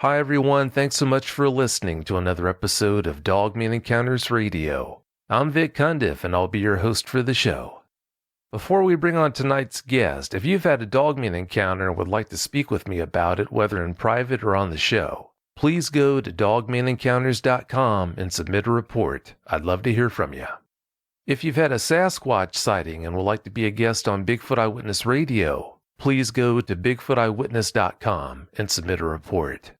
Hi everyone, thanks so much for listening to another episode of Dogman Encounters Radio. I'm Vic Cundiff and I'll be your host for the show. Before we bring on tonight's guest, if you've had a Dogman encounter and would like to speak with me about it, whether in private or on the show, please go to dogmanencounters.com and submit a report. I'd love to hear from you. If you've had a Sasquatch sighting and would like to be a guest on Bigfoot Eyewitness Radio, please go to bigfooteyewitness.com and submit a report.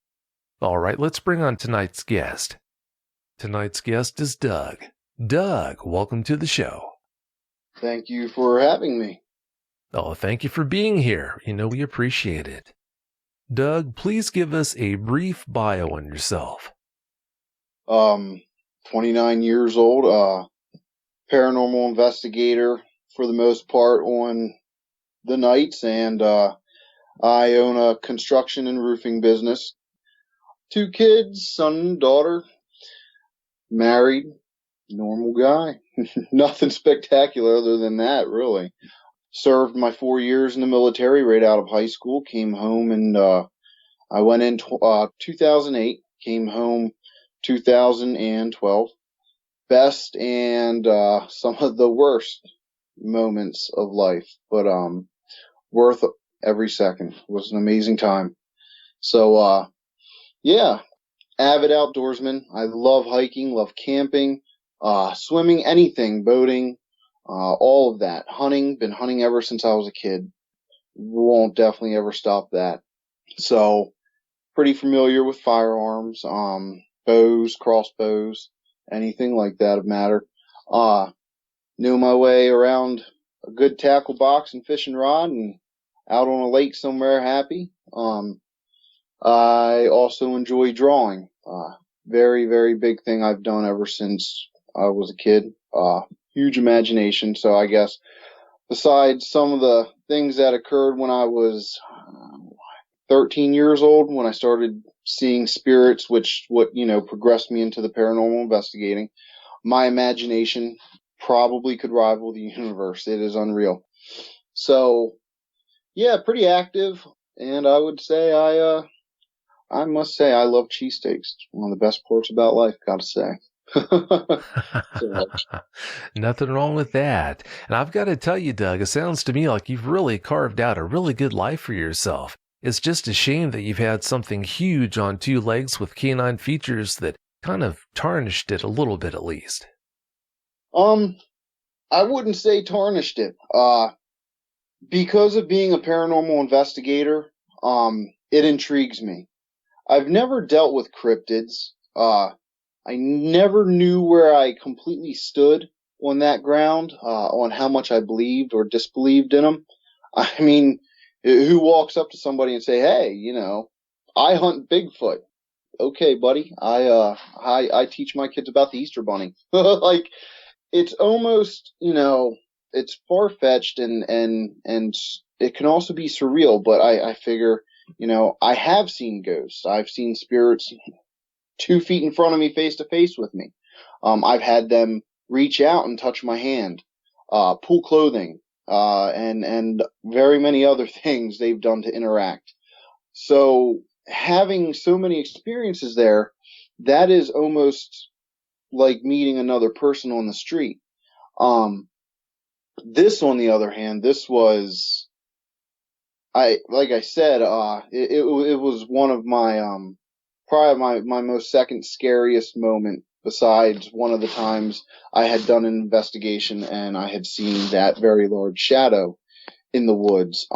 All right, let's bring on tonight's guest. Tonight's guest is Doug. Doug, welcome to the show. Thank you for having me. Oh, thank you for being here. We appreciate it. Doug, please give us a brief bio on yourself. 29 years old, paranormal investigator for the most part on the nights, and I own a construction and roofing business. 2 kids, son and daughter, married, normal guy. Nothing spectacular other than that, really. Served my 4 years in the military right out of high school, came home, and I went in 2008, came home 2012. Best and some of the worst moments of life, but worth every second. It was an amazing time. So, yeah, avid outdoorsman. I love hiking, love camping, swimming, anything, boating, all of that. Hunting, been hunting ever since I was a kid. Won't definitely ever stop that. So, pretty familiar with firearms, bows, crossbows, anything like that of matter. Knew my way around a good tackle box and fishing rod and out on a lake somewhere happy. I also enjoy drawing. Very, very big thing I've done ever since I was a kid. Huge imagination. So I guess besides some of the things that occurred when I was 13 years old, when I started seeing spirits, which progressed me into the paranormal investigating, my imagination probably could rival the universe. It is unreal. So, yeah, pretty active. And I would say I must say I love cheesesteaks. It's one of the best parts about life, gotta say. Nothing wrong with that. And I've got to tell you, Doug, it sounds to me like you've really carved out a really good life for yourself. It's just a shame that you've had something huge on 2 legs with canine features that kind of tarnished it a little bit at least. I wouldn't say tarnished it. Because of being a paranormal investigator, it intrigues me. I've never dealt with cryptids. I never knew where I completely stood on that ground, on how much I believed or disbelieved in them. I mean, who walks up to somebody and say, hey, I hunt Bigfoot. Okay, buddy. I teach my kids about the Easter Bunny. Like, it's almost, it's far-fetched and it can also be surreal, but I figure, I have seen ghosts. I've seen spirits 2 feet in front of me, face to face with me. I've had them reach out and touch my hand, pull clothing, and very many other things they've done to interact. So having so many experiences there, that is almost like meeting another person on the street. This, on the other hand, this was, like I said, it was one of my, probably my most second scariest moment, besides one of the times I had done an investigation and I had seen that very large shadow in the woods.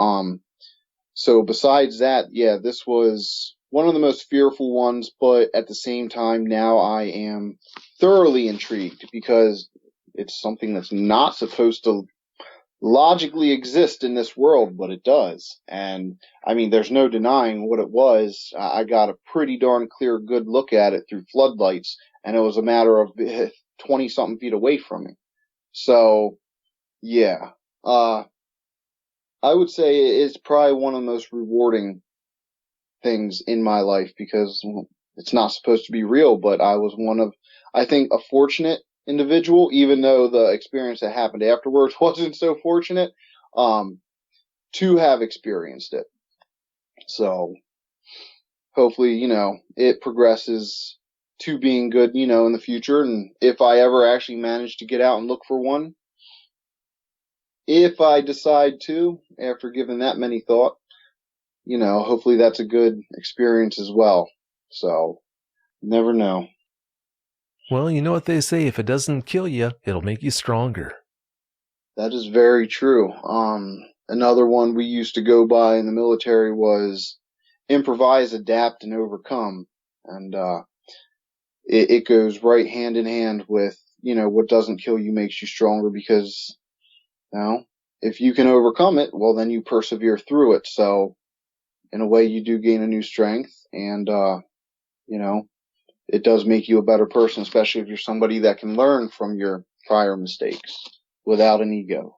So besides that, yeah, this was one of the most fearful ones, but at the same time, now I am thoroughly intrigued because it's something that's not supposed to logically exist in this world, but it does. And I mean, there's no denying what it was. I got a pretty darn clear, good look at it through floodlights, and it was a matter of 20 something feet away from me. So, yeah, I would say it's probably one of the most rewarding things in my life because it's not supposed to be real, but I was one of, I think, a fortunate individual, even though the experience that happened afterwards wasn't so fortunate, to have experienced it. So, hopefully, it progresses to being good, in the future. And if I ever actually manage to get out and look for one, if I decide to, after giving that many thought, hopefully that's a good experience as well. So, never know. Well, you know what they say, if it doesn't kill you, it'll make you stronger. That is very true. Another one we used to go by in the military was improvise, adapt, and overcome. And it goes right hand in hand with, what doesn't kill you makes you stronger, because, if you can overcome it, well, then you persevere through it. So, in a way, you do gain a new strength, and, it does make you a better person, especially if you're somebody that can learn from your prior mistakes without an ego.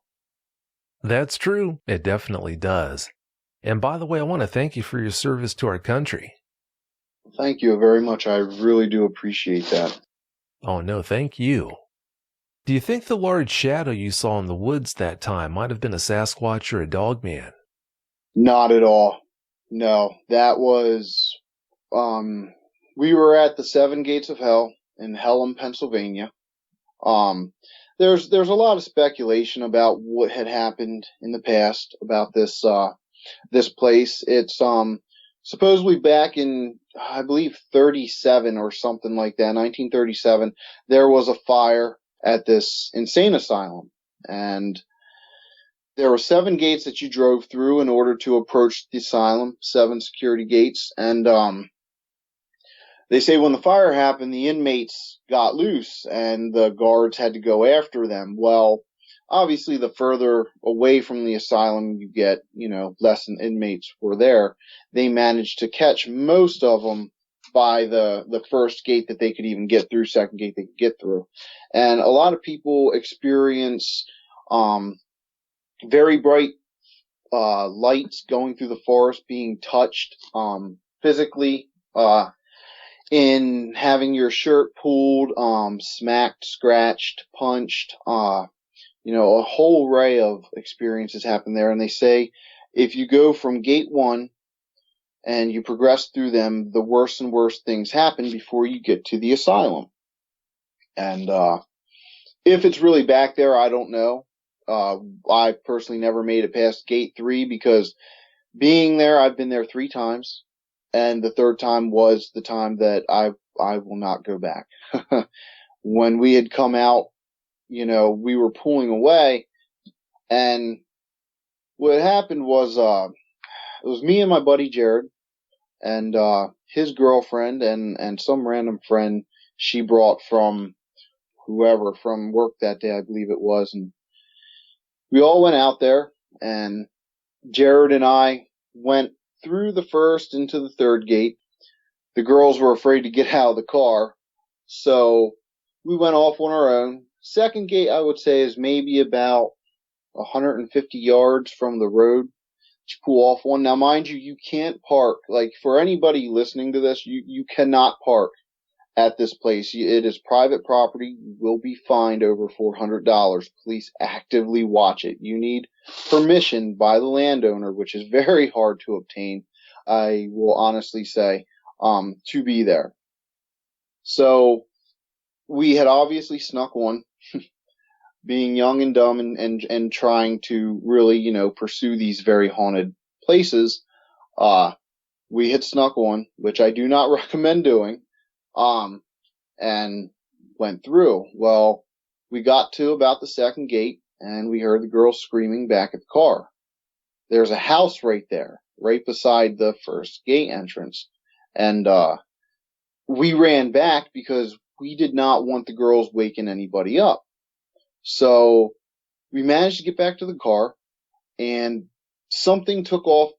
That's true. It definitely does. And by the way, I want to thank you for your service to our country. Thank you very much. I really do appreciate that. Oh, no, thank you. Do you think the large shadow you saw in the woods that time might have been a Sasquatch or a Dogman? Not at all. No, that was, we were at the Seven Gates of Hell in Pelham, Pennsylvania. There's a lot of speculation about what had happened in the past about this place. It's, supposedly back in, I believe, 37 or something like that, 1937, there was a fire at this insane asylum, and there were 7 gates that you drove through in order to approach the asylum, 7 security gates, and they say when the fire happened, the inmates got loose and the guards had to go after them. Well, obviously, the further away from the asylum you get, less inmates were there. They managed to catch most of them by the first gate that they could even get through, second gate they could get through. And a lot of people experience very bright lights going through the forest, being touched physically, in having your shirt pulled, smacked, scratched, punched, a whole array of experiences happen there. And they say if you go from gate 1 and you progress through them, the worse and worse things happen before you get to the asylum. And if it's really back there, I don't know. I personally never made it past gate 3 because being there, I've been there 3 times. And the third time was the time that I will not go back. When we had come out, we were pulling away, and what happened was, it was me and my buddy Jared, and his girlfriend, and some random friend she brought from whoever, from work that day, I believe it was, and we all went out there, and Jared and I went through the first into the third gate. The girls were afraid to get out of the car, so we went off on our own. Second gate, I would say, is maybe about 150 yards from the road that you pull off on. Now, mind you, you can't park. Like, for anybody listening to this, you cannot park at this place. It is private property. You will be fined over $400. Please actively watch it. You need permission by the landowner, which is very hard to obtain, I will honestly say, to be there. So we had obviously snuck on, being young and dumb and trying to really, pursue these very haunted places. We had snuck on, which I do not recommend doing. And went through. Well, we got to about the second gate, and we heard the girl screaming back at the car. There's a house right there, right beside the first gate entrance. And we ran back because we did not want the girls waking anybody up. So we managed to get back to the car, and something took off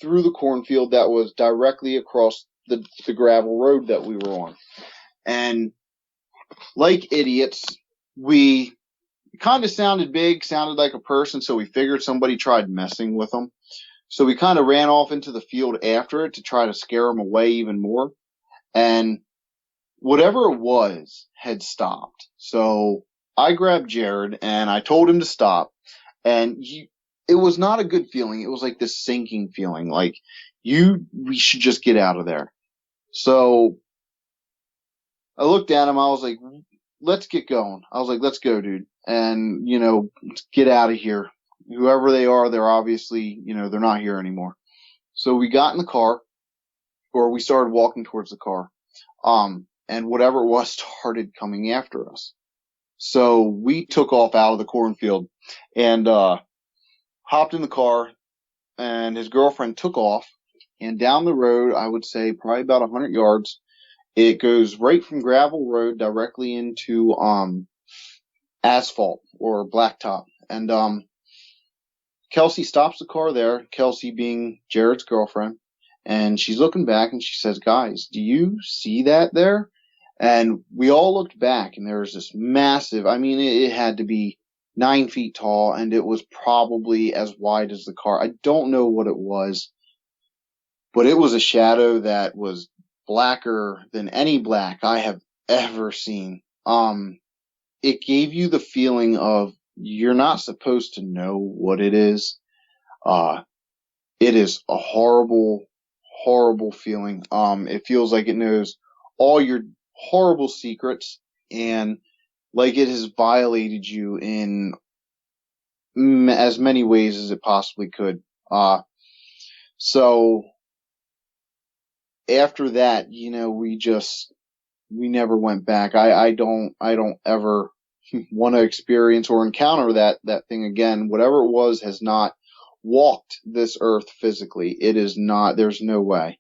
through the cornfield that was directly across the gravel road that we were on. And like idiots, it kind of sounded big, sounded like a person, so we figured somebody tried messing with them. So we kind of ran off into the field after it to try to scare them away even more. And whatever it was had stopped. So I grabbed Jared and I told him to stop. And it was not a good feeling. It was like this sinking feeling, like we should just get out of there. So I looked at him. I was like, let's get going. I was like, let's go, dude. And, let's get out of here. Whoever they are, they're obviously, they're not here anymore. So we got in the car, or we started walking towards the car. And whatever it was started coming after us. So we took off out of the cornfield and, hopped in the car, and his girlfriend took off, and down the road, I would say probably about 100 yards, it goes right from gravel road directly into, asphalt or blacktop. And, Kelsey stops the car there, Kelsey being Jared's girlfriend, and she's looking back and she says, guys, do you see that there? And we all looked back, and there was this massive, it had to be 9 feet tall, and it was probably as wide as the car. I don't know what it was, but it was a shadow that was blacker than any black I have ever seen. It gave you the feeling of you're not supposed to know what it is. It is a horrible, horrible feeling. It feels like it knows all your horrible secrets, and like it has violated you in as many ways as it possibly could. So after that, we never went back. I don't ever want to experience or encounter that thing again. Whatever it was has not walked this earth physically. It is not, there's no way.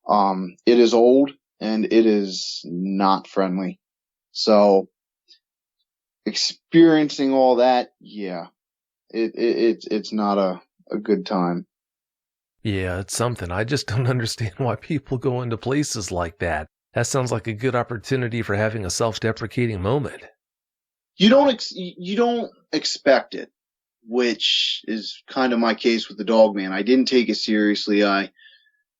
It is old, and it is not friendly. So experiencing all that, yeah, it's not a good time. Yeah, it's something. I just don't understand why people go into places like that. That sounds like a good opportunity for having a self-deprecating moment. You don't expect it, which is kind of my case with the Dogman. I didn't take it seriously. I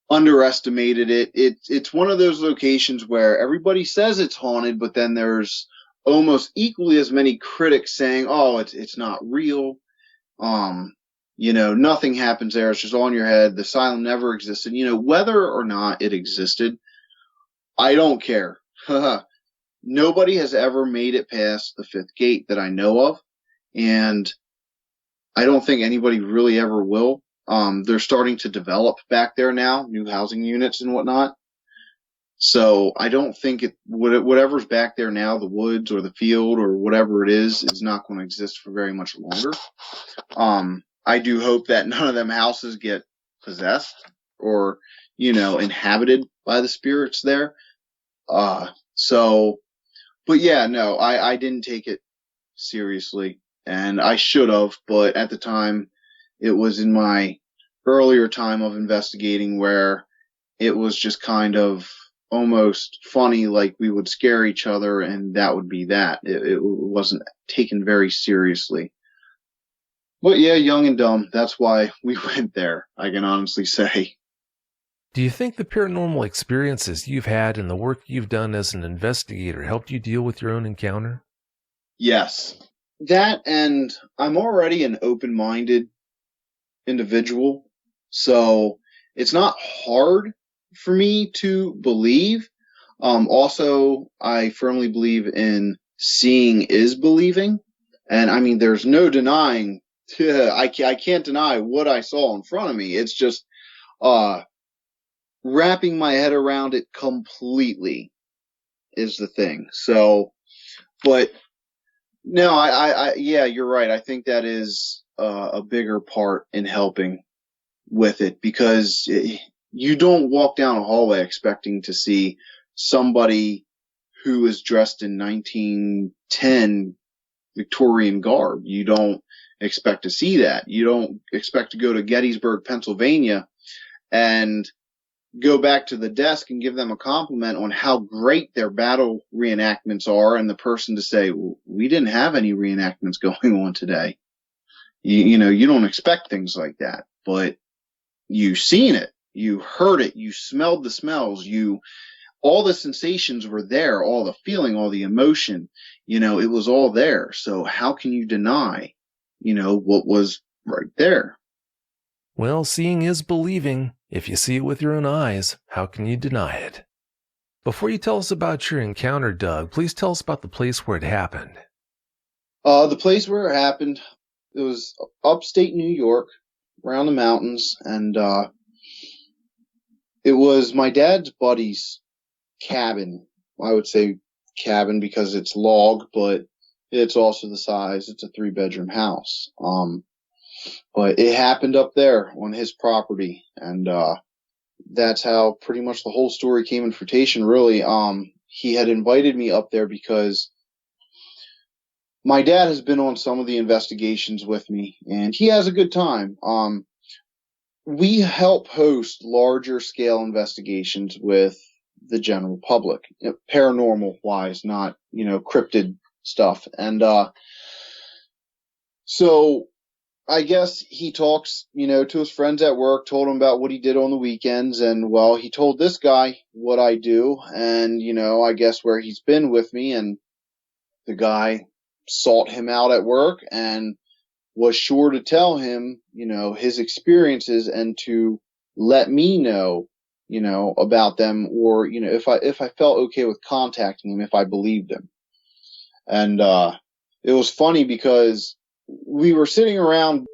underestimated it. It's one of those locations where everybody says it's haunted, but then there's almost equally as many critics saying, oh, it's not real. Nothing happens there. It's just all in your head. The asylum never existed. Whether or not it existed, I don't care. Nobody has ever made it past the 5th gate that I know of, and I don't think anybody really ever will. They're starting to develop back there now, new housing units and whatnot. So I don't think whatever's back there now, the woods or the field or whatever it is not going to exist for very much longer. I do hope that none of them houses get possessed or, inhabited by the spirits there. But yeah, no, I didn't take it seriously, and I should have, but at the time, it was in my earlier time of investigating where it was just kind of almost funny, like we would scare each other, and that would be that. It wasn't taken very seriously. But yeah, young and dumb, that's why we went there, I can honestly say. Do you think the paranormal experiences you've had and the work you've done as an investigator helped you deal with your own encounter? Yes. That, and I'm already an open-minded individual, so it's not hard for me to believe. Also, I firmly believe in seeing is believing, and there's no denying, I can't deny what I saw in front of me. It's just, wrapping my head around it completely is the thing. So, but no, yeah, you're right. I think that is a bigger part in helping with it, because you don't walk down a hallway expecting to see somebody who is dressed in 1910 Victorian garb. You don't expect to see that. You don't expect to go to Gettysburg, Pennsylvania, and go back to the desk and give them a compliment on how great their battle reenactments are, and the person to say, well, we didn't have any reenactments going on today. You don't expect things like that, but you've seen it, you heard it, you smelled the smells, all the sensations were there, all the feeling, all the emotion, it was all there. So how can you deny, what was right there? Well, seeing is believing. If you see it with your own eyes, how can you deny it? Before you tell us about your encounter, Doug, please tell us about the place where it happened. The place where it happened, it was upstate New York, around the mountains, and it was my dad's buddy's cabin. I would say cabin because it's log, but it's also the size. It's a 3-bedroom house. But it happened up there on his property, and that's how pretty much the whole story came in fruition, really. He had invited me up there because my dad has been on some of the investigations with me, and he has a good time. We help host larger scale investigations with the general public, paranormal wise, not, cryptid stuff. And, so I guess he talks, to his friends at work, told him about what he did on the weekends. And well, he told this guy what I do and, I guess where he's been with me. And the guy sought him out at work and was sure to tell him, his experiences and to let me know, about them, or, if I felt okay with contacting him, if I believed him. And, it was funny because we were sitting around,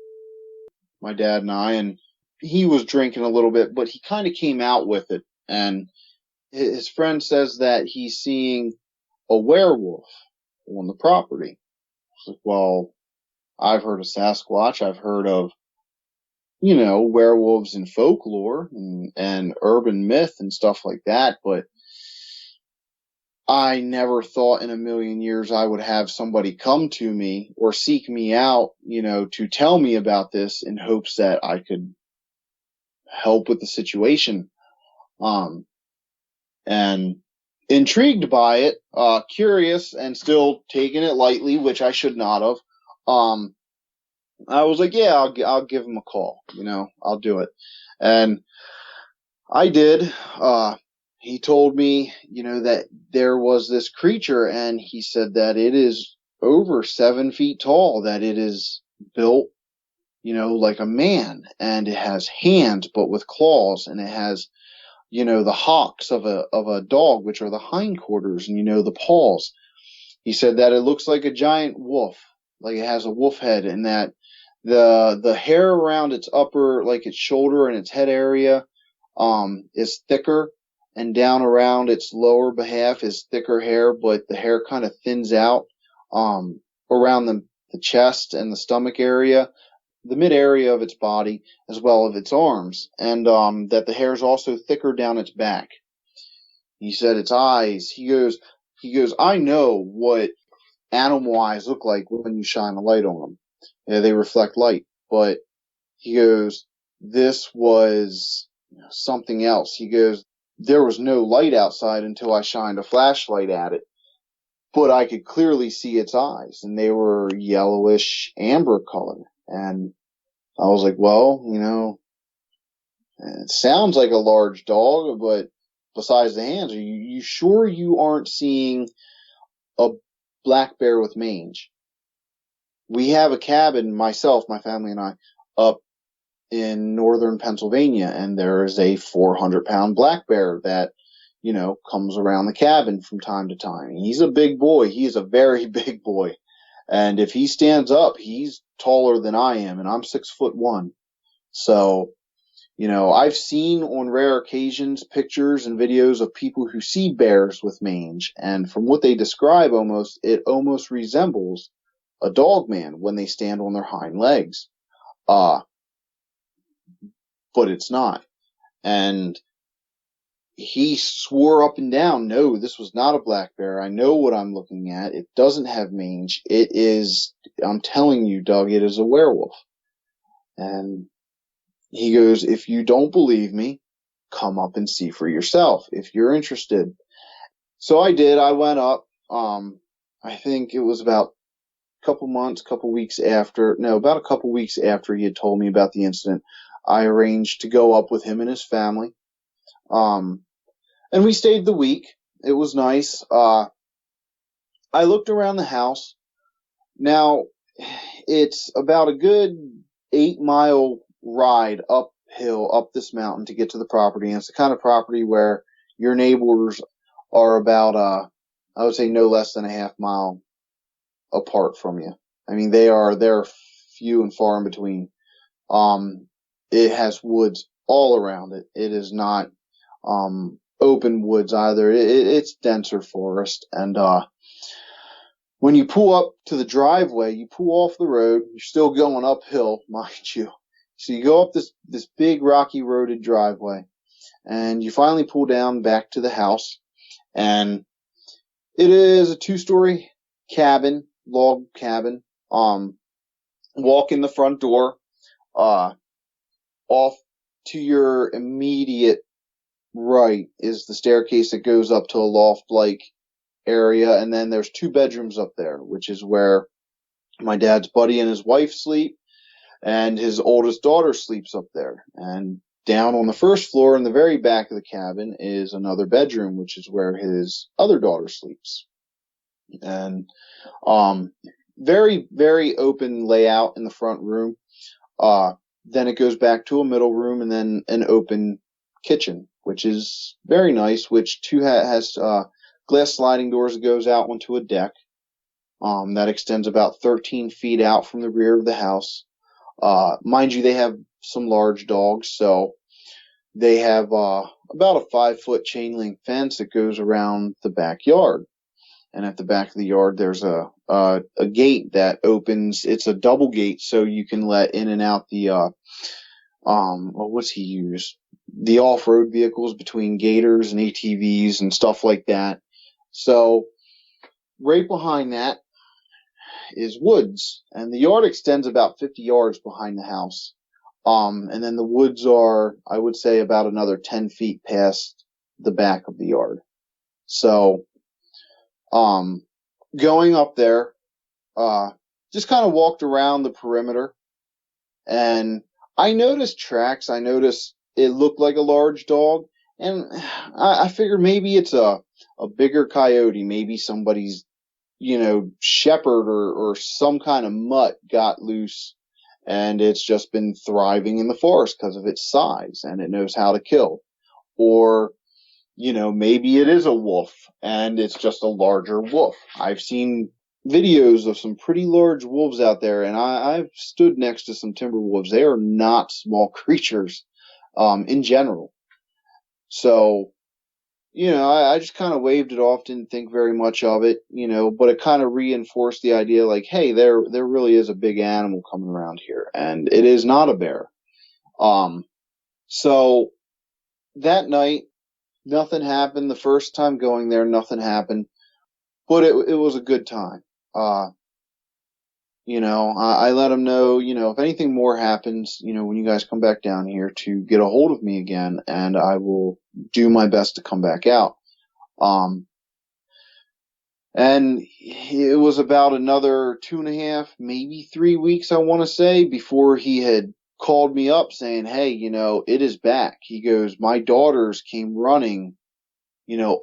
my dad and I, and he was drinking a little bit, but he kind of came out with it. And his friend says that he's seeing a werewolf on the property. I was like, well, I've heard of Sasquatch. I've heard of, werewolves in folklore and urban myth and stuff like that. But I never thought in a million years I would have somebody come to me or seek me out, to tell me about this in hopes that I could help with the situation. And intrigued by it, curious and still taking it lightly, which I should not have. I was like, yeah, I'll give him a call, I'll do it. And I did. He told me, that there was this creature, and he said that it is over 7 feet tall, that it is built, like a man, and it has hands, but with claws, and it has, the hocks of a dog, which are the hindquarters, and, the paws. He said that it looks like a giant wolf, like it has a wolf head, and that the hair around its upper, like its shoulder and its head area, is thicker, and down around its lower behalf is thicker hair, but the hair kind of thins out, around the chest and the stomach area, the mid area of its body, as well as its arms, and, that the hair is also thicker down its back. He said its eyes, he goes, I know what animal eyes look like when you shine a light on them. Yeah, they reflect light, but he goes, this was something else. He goes, there was no light outside until I shined a flashlight at it, but I could clearly see its eyes, and they were yellowish amber color. And I was like, well, it sounds like a large dog, but besides the hands, are you sure you aren't seeing a black bear with mange? We have a cabin, myself, my family and I, up in northern Pennsylvania, and there is a 400-pound black bear that, comes around the cabin from time to time. He's a big boy. He is a very big boy. And if he stands up, he's taller than I am, and I'm 6'1". So, I've seen on rare occasions pictures and videos of people who see bears with mange, and from what they describe, it almost resembles a dogman when they stand on their hind legs. But it's not. And he swore up and down, no, this was not a black bear. I know what I'm looking at. It doesn't have mange. It is, I'm telling you, Doug, it is a werewolf. And he goes, if you don't believe me, come up and see for yourself if you're interested. So I did. I went up. I think it was about a couple weeks after he had told me about the incident. I arranged to go up with him and his family. And we stayed the week. It was nice. I looked around the house. Now, it's about a good 8-mile ride uphill, up this mountain to get to the property. And it's the kind of property where your neighbors are about, I would say no less than a half mile apart from you. I mean, they're few and far in between. It has woods all around it. It is not, open woods either. It's denser forest. And, when you pull up to the driveway, you pull off the road. You're still going uphill, mind you. So you go up this big rocky roaded driveway, and you finally pull down back to the house. And it is a 2-story cabin, log cabin. Walk in the front door. Off to your immediate right is the staircase that goes up to a loft-like area, and then there's 2 bedrooms up there, which is where my dad's buddy and his wife sleep, and his oldest daughter sleeps up there. And down on the first floor in the very back of the cabin is another bedroom, which is where his other daughter sleeps. And very, very open layout in the front room. Then it goes back to a middle room and then an open kitchen, which is very nice, which has glass sliding doors that goes out onto a deck. That extends about 13 feet out from the rear of the house. Mind you, they have some large dogs, so they have about a 5-foot chain link fence that goes around the backyard. And at the back of the yard, there's a gate that opens. It's a double gate, so you can let in and out the what's he use? The off-road vehicles between gators and ATVs and stuff like that. So right behind that is woods, and the yard extends about 50 yards behind the house. And then the woods are, I would say, about another 10 feet past the back of the yard. So, going up there, just kind of walked around the perimeter, and I noticed tracks. I noticed it looked like a large dog, and I figured maybe it's a bigger coyote, maybe somebody's, shepherd or some kind of mutt got loose, and it's just been thriving in the forest because of its size, and it knows how to kill. Or, maybe it is a wolf, and it's just a larger wolf. I've seen videos of some pretty large wolves out there, and I've stood next to some timber wolves. They are not small creatures, in general. So, I just kind of waved it off, didn't think very much of it, but it kind of reinforced the idea like, hey, there really is a big animal coming around here, and it is not a bear. So that night, nothing happened. The first time going there, nothing happened, but it was a good time. I let them know, if anything more happens, when you guys come back down here, to get a hold of me again, and I will do my best to come back out. And it was about another 2.5, maybe 3 weeks, I want to say, before he had called me up saying, hey, it is back. He goes, my daughters came running,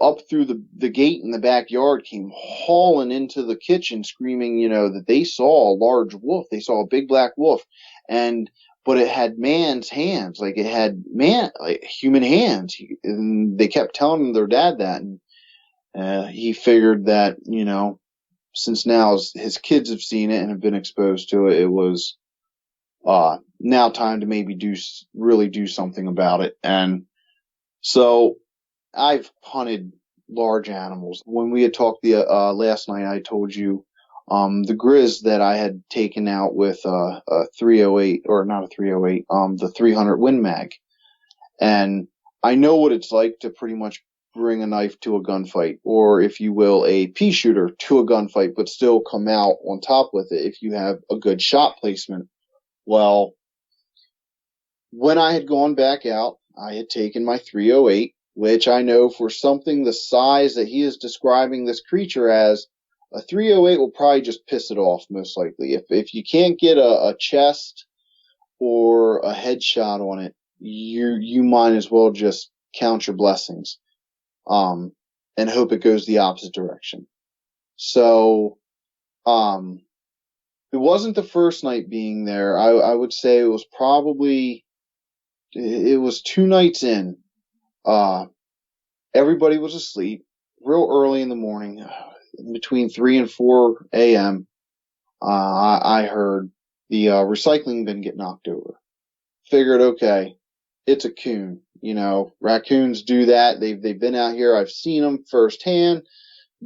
up through the gate in the backyard, came hauling into the kitchen screaming, that they saw a large wolf. They saw a big black wolf, but it had man's hands, like it had human hands. And they kept telling their dad that, and he figured that, since now his kids have seen it and have been exposed to it, it was now time to maybe really do something about it. And so I've hunted large animals. When we had talked last night, I told you the grizz that I had taken out with a 308, or not a 308, the 300 Win Mag. And I know what it's like to pretty much bring a knife to a gunfight, or if you will, a pea shooter to a gunfight, but still come out on top with it if you have a good shot placement. Well, when I had gone back out, I had taken my 308, which I know for something the size that he is describing this creature as, a 308 will probably just piss it off, most likely. If you can't get a chest or a headshot on it, you might as well just count your blessings, and hope it goes the opposite direction. So, it wasn't the first night being there. I would say it was 2 nights in. Everybody was asleep. real early in the morning, between 3 and 4 a.m., I heard the recycling bin get knocked over. Figured, okay, it's a coon. You know, raccoons do that. They've been out here. I've seen them firsthand.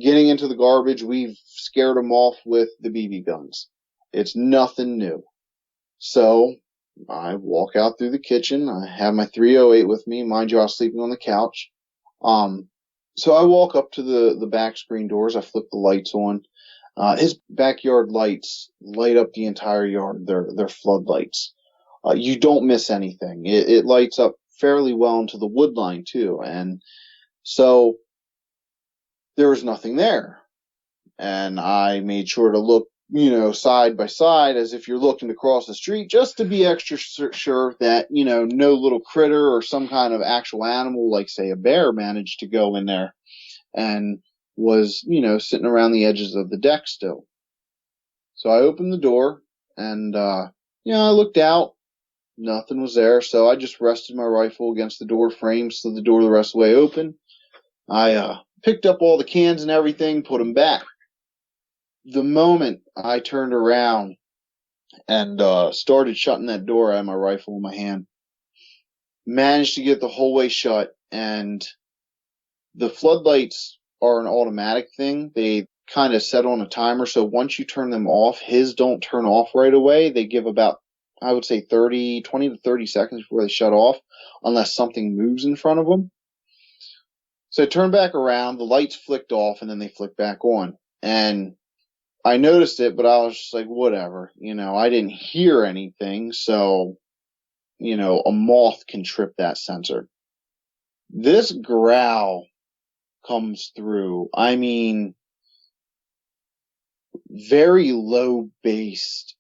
Getting into the garbage, we've scared them off with the BB guns. It's nothing new. So I walk out through the kitchen. I have my 308 with me. Mind you, I was sleeping on the couch. So I walk up to the back screen doors. I flip the lights on. His backyard lights light up the entire yard. They're floodlights. You don't miss anything. It lights up fairly well into the wood line too. And so there was nothing there. And I made sure to look, you know, side by side as if you're looking across the street, just to be extra sure that, you know, no little critter or some kind of actual animal, like say a bear, managed to go in there and was, you know, sitting around the edges of the deck still. So I opened the door and, you know, I looked out. Nothing was there. So I just rested my rifle against the door frame, slid the door the rest of the way open. I picked up all the cans and everything, put them back. The moment I turned around and started shutting that door, I had my rifle in my hand. Managed to get the whole way shut, and the floodlights are an automatic thing. They kind of set on a timer, so once you turn them off, his don't turn off right away. They give about, I would say, 20 to 30 seconds before they shut off, unless something moves in front of them. So I turned back around, the lights flicked off, and then they flicked back on. And I noticed it, but I was just like, whatever. You know, I didn't hear anything, so, you know, a moth can trip that sensor. This growl comes through. I mean, very low-based,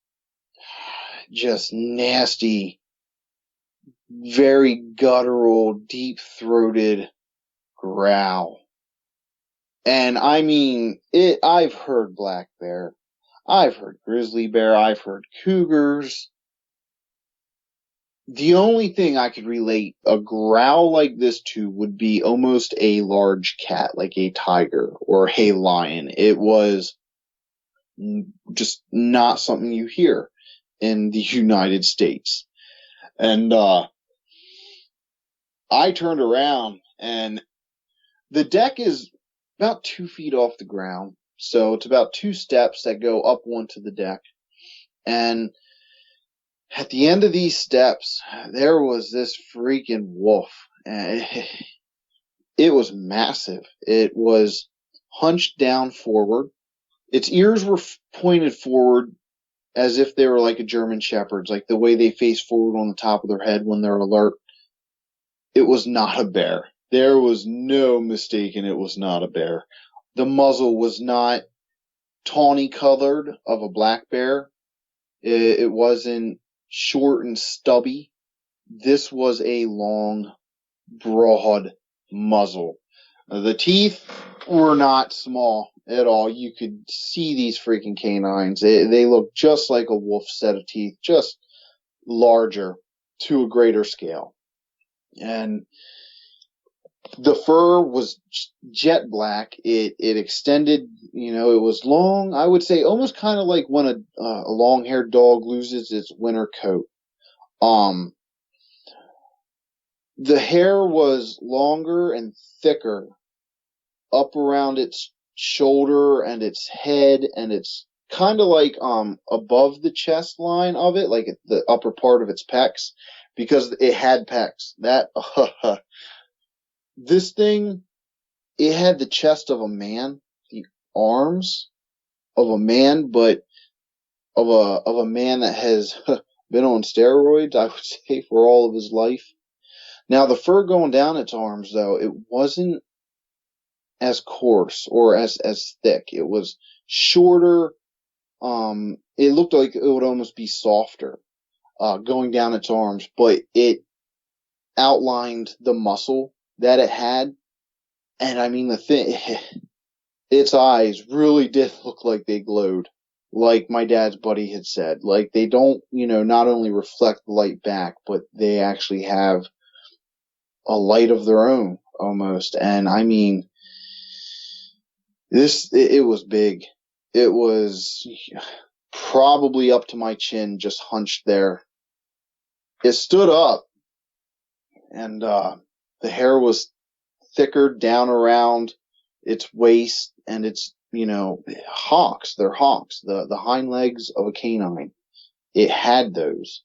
just nasty, very guttural, deep-throated growl. And I mean, I've heard black bear, I've heard grizzly bear, I've heard cougars. The only thing I could relate a growl like this to would be almost a large cat, like a tiger or a lion. It was just not something you hear in the United States. And I turned around, and the deck is about 2 feet off the ground. So it's about 2 steps that go up onto the deck. And at the end of these steps, there was this freaking wolf. And it was massive. It was hunched down forward. Its ears were pointed forward as if they were like a German shepherd's, like the way they face forward on the top of their head when they're alert. It was not a bear. There was no mistaking it was not a bear. The muzzle was not tawny colored of a black bear. It wasn't short and stubby. This was a long, broad muzzle. The teeth were not small at all. You could see these freaking canines. They look just like a wolf's set of teeth, just larger to a greater scale. And the fur was jet black. It extended, you know, it was long. I would say almost kind of like when a long-haired dog loses its winter coat. The hair was longer and thicker up around its shoulder and its head, and it's kind of like above the chest line of it, like the upper part of its pecs, because it had pecs. This thing, it had the chest of a man, the arms of a man, but of a man that has been on steroids, I would say, for all of his life. Now, the fur going down its arms, though, it wasn't as coarse or as thick. It was shorter. It looked like it would almost be softer going down its arms, but it outlined the muscle that it had. And I mean, its eyes really did look like they glowed, like my dad's buddy had said. Like, they don't, you know, not only reflect the light back, but they actually have a light of their own almost. And I mean, It was big. It was probably up to my chin, just hunched there. It stood up, and the hair was thicker down around its waist, and its, hocks. They're hocks, the hind legs of a canine. It had those.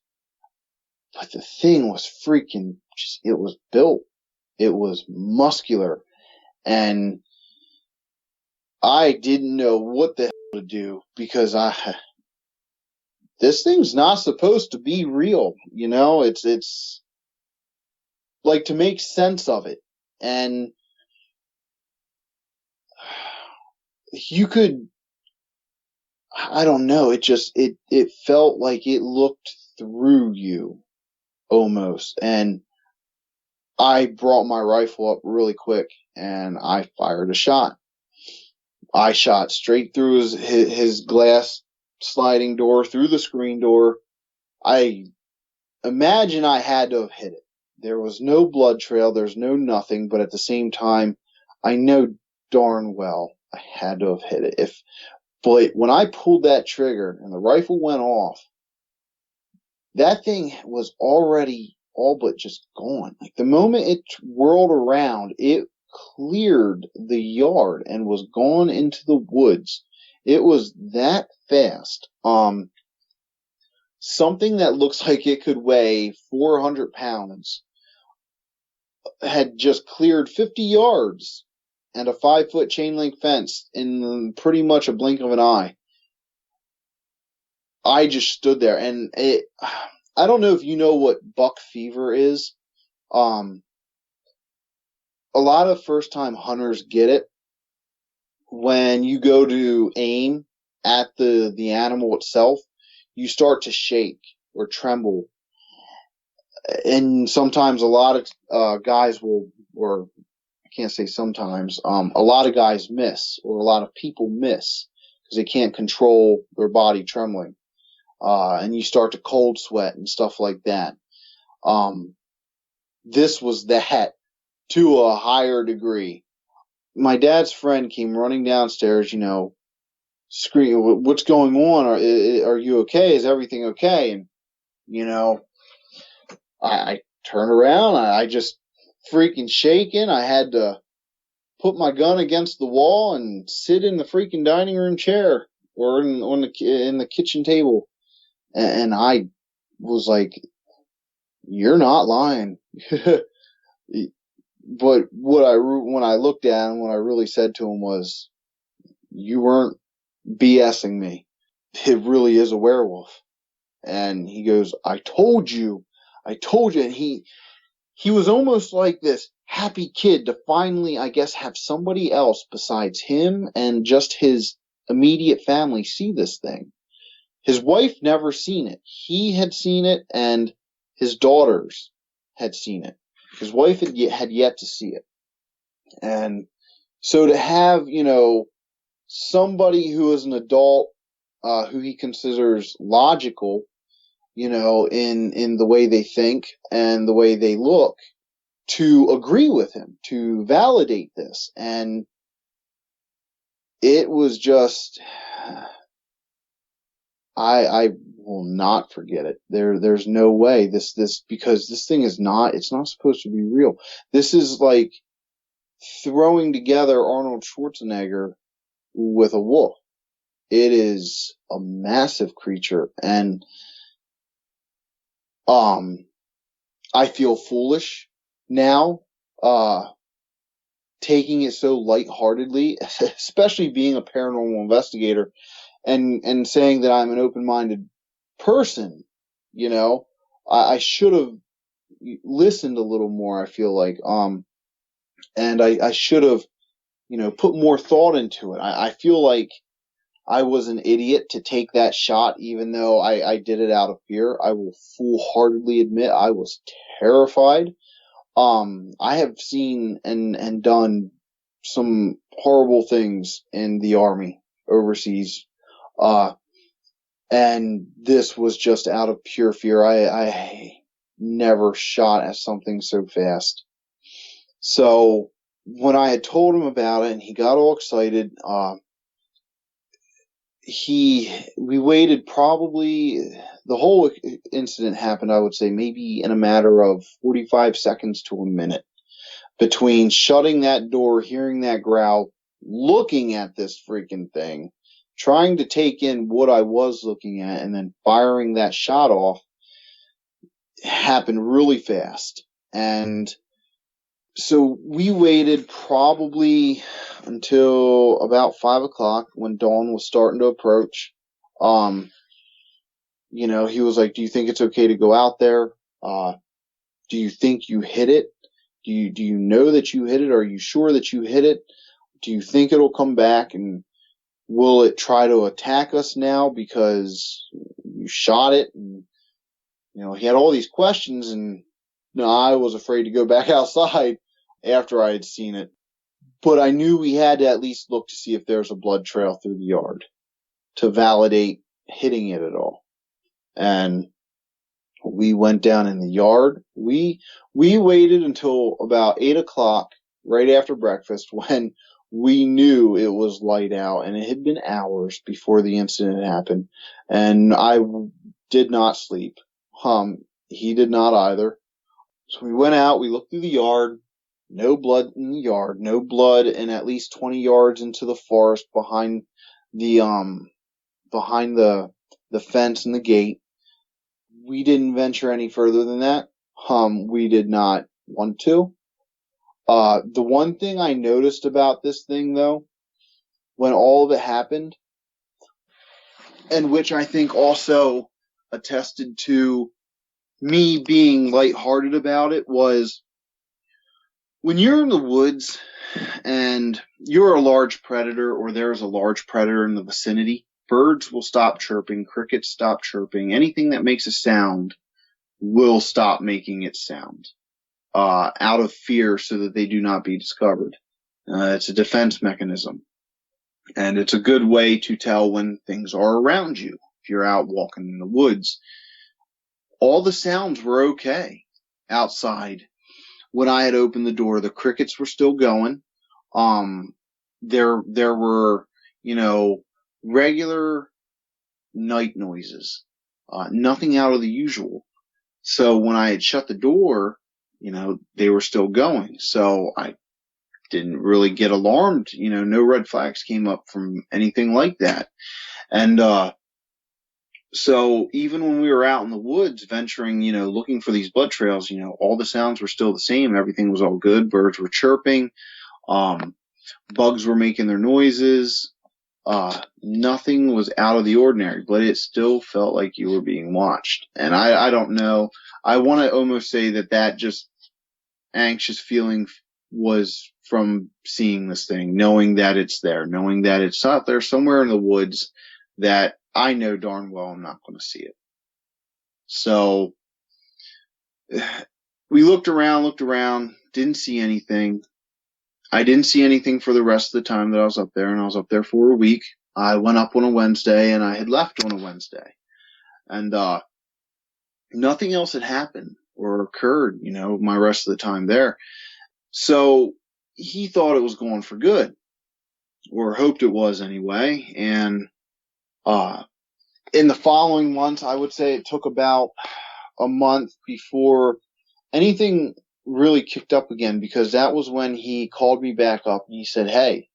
But the thing was freaking, it was built. It was muscular. And I didn't know what the hell to do, because this thing's not supposed to be real. It's like, to make sense of it. And you could, I don't know, it felt like it looked through you almost. And I brought my rifle up really quick and I fired a shot. I shot straight through his glass sliding door, through the screen door. I imagine I had to have hit it. There was no blood trail, there's no nothing, but at the same time, I know darn well I had to have hit it. But when I pulled that trigger and the rifle went off, that thing was already all but just gone. Like, the moment it whirled around, it cleared the yard and was gone into the woods. It was that fast. Something that looks like it could weigh 400 pounds had just cleared 50 yards and a 5-foot chain link fence in pretty much a blink of an eye. I just stood there, and I don't know if you know what buck fever is. A lot of first-time hunters get it. When you go to aim at the animal itself, you start to shake or tremble. And sometimes a lot of guys will, or I can't say sometimes, a lot of guys miss, or a lot of people miss, because they can't control their body trembling. And you start to cold sweat and stuff like that. This was that to a higher degree. My dad's friend came running downstairs, screaming, "What's going on? Are you okay? Is everything okay?" And, I turned around. I just freaking shaking. I had to put my gun against the wall and sit in the freaking dining room chair, or in the kitchen table. And I was like, "You're not lying." But when I looked at him, what I really said to him was, "You weren't BSing me. It really is a werewolf." And he goes, I told you. And he was almost like this happy kid to finally, I guess, have somebody else besides him and just his immediate family see this thing. His wife never seen it. He had seen it, and his daughters had seen it. His wife had yet to see it. And so to have, somebody who is an adult, who he considers logical, in the way they think and the way they look, to agree with him, to validate this. And it was just, I will not forget it. There's no way because this thing it's not supposed to be real. This is like throwing together Arnold Schwarzenegger with a wolf. It is a massive creature, and I feel foolish now, taking it so lightheartedly, especially being a paranormal investigator, and saying that I'm an open-minded person. I should have listened a little more, I feel like, and I should have, put more thought into it. I feel like I was an idiot to take that shot, even though I did it out of fear. I will full-heartedly admit I was terrified. I have seen and done some horrible things in the Army overseas. And this was just out of pure fear. I never shot at something so fast. So when I had told him about it and he got all excited, we waited probably, the whole incident happened, I would say, maybe in a matter of 45 seconds to a minute between shutting that door, hearing that growl, looking at this freaking thing, trying to take in what I was looking at, and then firing that shot off. Happened really fast. And so we waited probably until about 5 o'clock when dawn was starting to approach. He was like, do you think it's okay to go out there? Do you think you hit it? Do you know that you hit it? Are you sure that you hit it? Do you think it'll come back, and will it try to attack us now because you shot it? And, he had all these questions, and I was afraid to go back outside after I had seen it. But I knew we had to at least look to see if there's a blood trail through the yard to validate hitting it at all. And we went down in the yard. We waited until about 8 o'clock, right after breakfast, when we knew it was light out, and it had been hours before the incident happened. And I did not sleep. He did not either. So we went out, we looked through the yard, no blood in the yard, no blood in at least 20 yards into the forest behind the fence and the gate. We didn't venture any further than that. We did not want to. The one thing I noticed about this thing, though, when all of it happened, and which I think also attested to me being lighthearted about it, was when you're in the woods and you're a large predator, or there's a large predator in the vicinity, birds will stop chirping, crickets stop chirping, anything that makes a sound will stop making its sound, out of fear so that they do not be discovered. It's a defense mechanism. And it's a good way to tell when things are around you. If you're out walking in the woods, all the sounds were okay outside. When I had opened the door, the crickets were still going. There were, regular night noises, nothing out of the usual. So when I had shut the door, they were still going. So I didn't really get alarmed. No red flags came up from anything like that. And, so even when we were out in the woods venturing, looking for these blood trails, all the sounds were still the same. Everything was all good. Birds were chirping. Bugs were making their noises. Nothing was out of the ordinary, but it still felt like you were being watched. And I don't know. I want to almost say that just anxious feeling was from seeing this thing, knowing that it's there, knowing that it's out there somewhere in the woods, that I know darn well I'm not going to see it. So we looked around, didn't see anything. I didn't see anything for the rest of the time that I was up there, and I was up there for a week. I went up on a Wednesday, and I had left on a Wednesday. And nothing else had happened or occurred, my rest of the time there. So he thought it was going for good, or hoped it was anyway. And in the following months, I would say it took about a month before anything really kicked up again, because that was when he called me back up and he said, "Hey,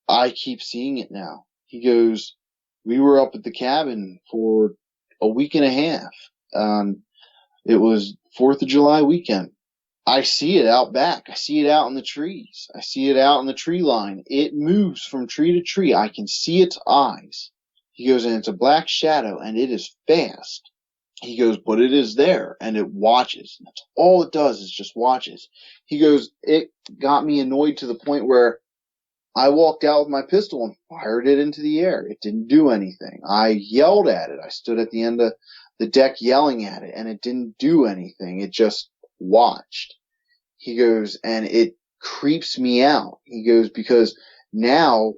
I keep seeing it now." He goes, "We were up at the cabin for a week and a half. It was 4th of July weekend. I see it out back. I see it out in the trees. I see it out in the tree line. It moves from tree to tree. I can see its eyes." He goes, "And it's a black shadow, and it is fast." He goes, "But it is there, and it watches. And that's all it does, is just watches." He goes, "It got me annoyed to the point where I walked out with my pistol and fired it into the air. It didn't do anything. I yelled at it. I stood at the end of the deck yelling at it, and it didn't do anything. It just watched." He goes, "And it creeps me out." He goes, "Because now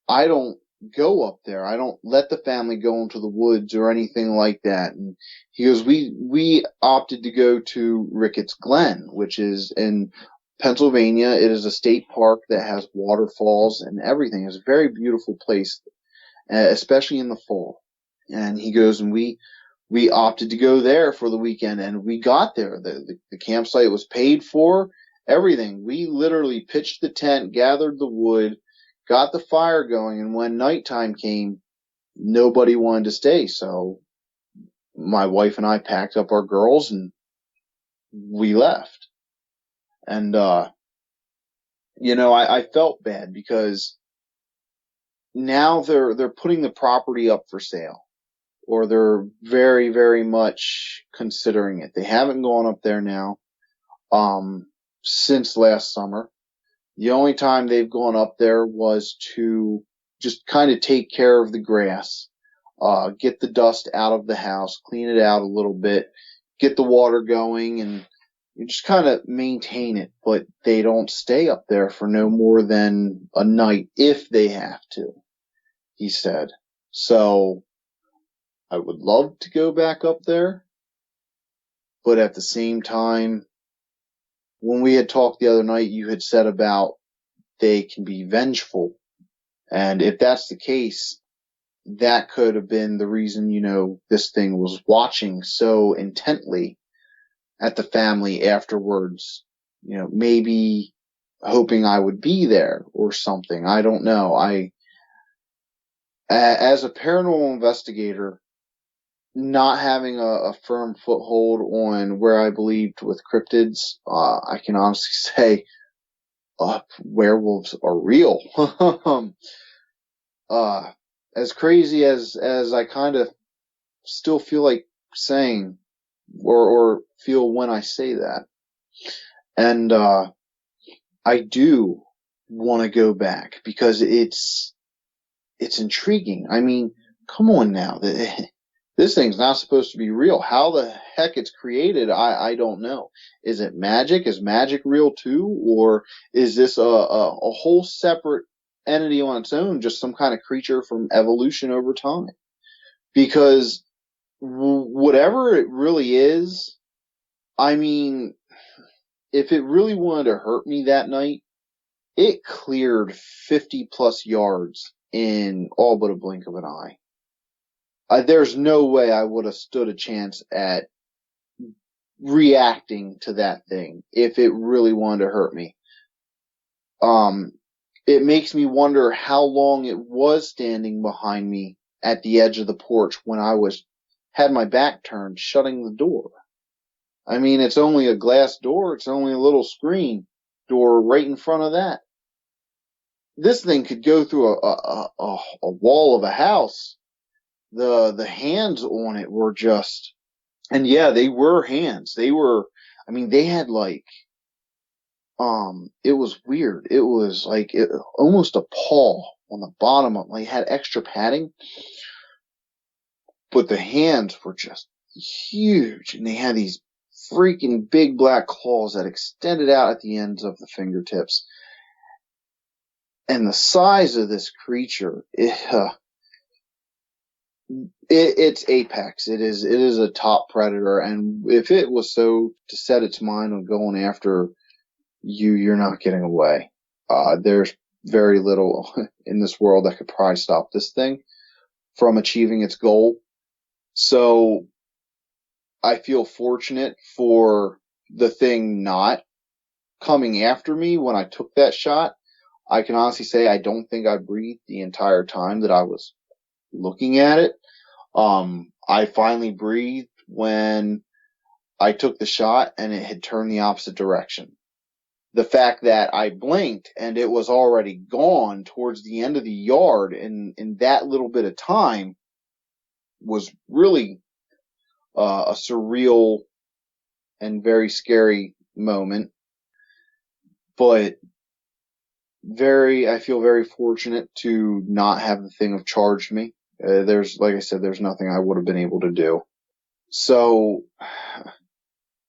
I don't go up there. I don't let the family go into the woods or anything like that." And he goes, we opted to go to Ricketts Glen, which is in Pennsylvania. It is a state park that has waterfalls and everything. It's a very beautiful place, especially in the fall. And he goes, and we opted to go there for the weekend, and we got there. The campsite was paid for, everything. We literally pitched the tent, gathered the wood, got the fire going, and when nighttime came, nobody wanted to stay. So my wife and I packed up our girls and we left. And, I felt bad because now they're putting the property up for sale, or they're very, very much considering it. They haven't gone up there now, since last summer. The only time they've gone up there was to just kind of take care of the grass, get the dust out of the house, clean it out a little bit, get the water going, and you just kind of maintain it. But they don't stay up there for no more than a night if they have to, he said. So I would love to go back up there, but at the same time, when we had talked the other night, you had said about they can be vengeful. And if that's the case, that could have been the reason, this thing was watching so intently at the family afterwards, maybe hoping I would be there or something. I don't know. As a paranormal investigator, not having a firm foothold on where I believed with cryptids, I can honestly say, werewolves are real. As crazy as I kind of still feel like saying, or feel when I say that. And, I do want to go back because it's intriguing. I mean, come on now. This thing's not supposed to be real. How the heck it's created, I don't know. Is it magic? Is magic real too? Or is this a whole separate entity on its own, just some kind of creature from evolution over time? Because whatever it really is, I mean, if it really wanted to hurt me that night, it cleared 50 plus yards in all but a blink of an eye. There's no way I would have stood a chance at reacting to that thing if it really wanted to hurt me. It makes me wonder how long it was standing behind me at the edge of the porch when I had my back turned, shutting the door. I mean, it's only a glass door. It's only a little screen door right in front of that. This thing could go through a wall of a house. The hands on it were just, and yeah, they were hands. They had like, it was weird. It was like almost a paw on the bottom of, like, had extra padding, but the hands were just huge, and they had these freaking big black claws that extended out at the ends of the fingertips. And the size of this creature, it's apex. It is a top predator, and if it was so to set its mind on going after you, you're not getting away. There's very little in this world that could probably stop this thing from achieving its goal. So I feel fortunate for the thing not coming after me when I took that shot. I can honestly say I don't think I breathed the entire time that I was looking at it. I finally breathed when I took the shot and it had turned the opposite direction. The fact that I blinked and it was already gone towards the end of the yard in that little bit of time was really a surreal and very scary moment. But I feel very fortunate to not have the thing have charged me. Like I said, there's nothing I would have been able to do. So,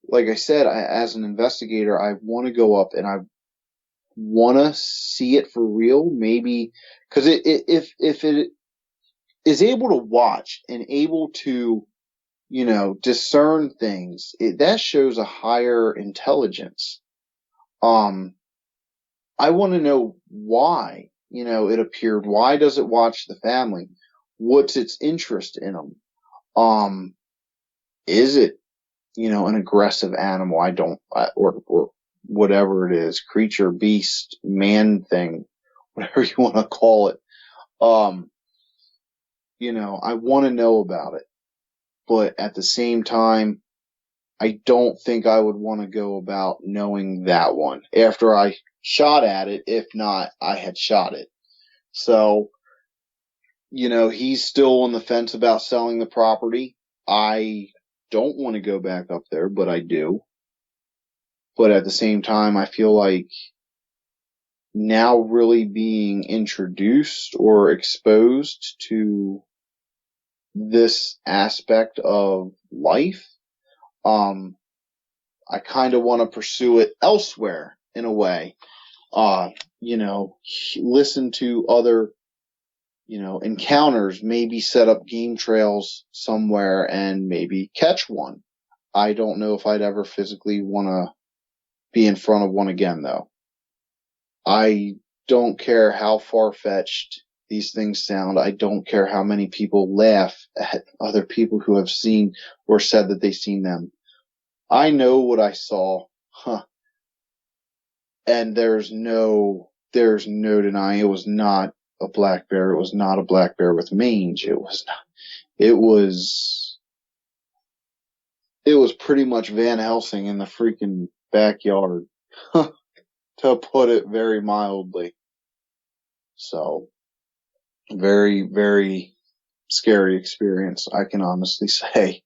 like I said, as an investigator, I want to go up and I want to see it for real. Maybe because if it is able to watch and able to, discern things, that shows a higher intelligence. I want to know why, it appeared. Why does it watch the family? What's its interest in them? Is it, an aggressive animal? Or whatever it is, creature, beast, man thing, whatever you want to call it. I want to know about it, but at the same time, I don't think I would want to go about knowing that one after I shot at it. If not, I had shot it. So, he's still on the fence about selling the property. I don't want to go back up there, but I do. But at the same time, I feel like now really being introduced or exposed to this aspect of life, I kind of want to pursue it elsewhere in a way. Listen to other, encounters, maybe set up game trails somewhere and maybe catch one. I don't know if I'd ever physically want to be in front of one again, though. I don't care how far-fetched these things sound. I don't care how many people laugh at other people who have seen or said that they've seen them. I know what I saw. And there's no denying it was not a black bear. It was not a black bear with mange. It was pretty much Van Helsing in the freaking backyard, to put it very mildly. So, very, very scary experience, I can honestly say.